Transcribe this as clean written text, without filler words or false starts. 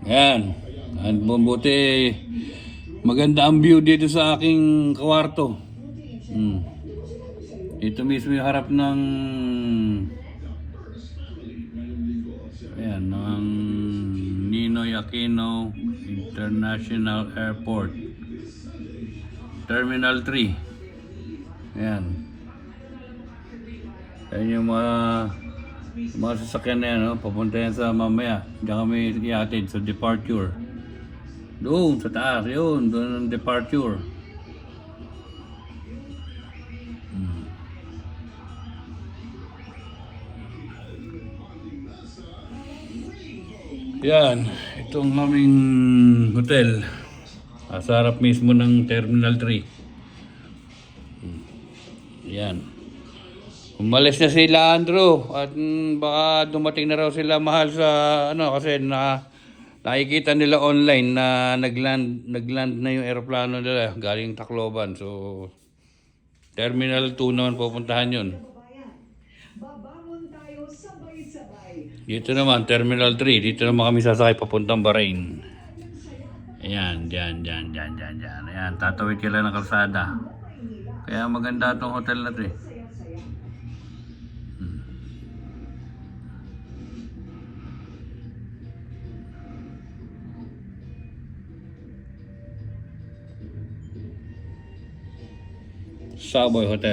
Yan. At bumbuti, maganda ang view dito sa aking kwarto. Ito mismo yung harap ng ng Ninoy Aquino International Airport, Terminal 3. Ayan. Ayan yung mga sasakyan na yan, no? Papunta yan sa mamaya. Diyan kami iatid sa departure. Doon, sa taas, yun. Doon ang departure. Yan, itong aming hotel. Sa harap mismo ng Terminal 3. Yan. Umalis na sila, Andrew, at baka dumating na raw sila mahal sa kasi nakikita nila online na nagland na yung eroplano nila galing Tacloban. So Terminal 2 naman pupuntahan yun. Dito naman Terminal 3, dito naman kami sasakay papuntang Bahrain. Ayan, dyan. Ayan, tatawid sila ng kalsada. Kaya maganda itong hotel na ito eh. Savoy Hotel.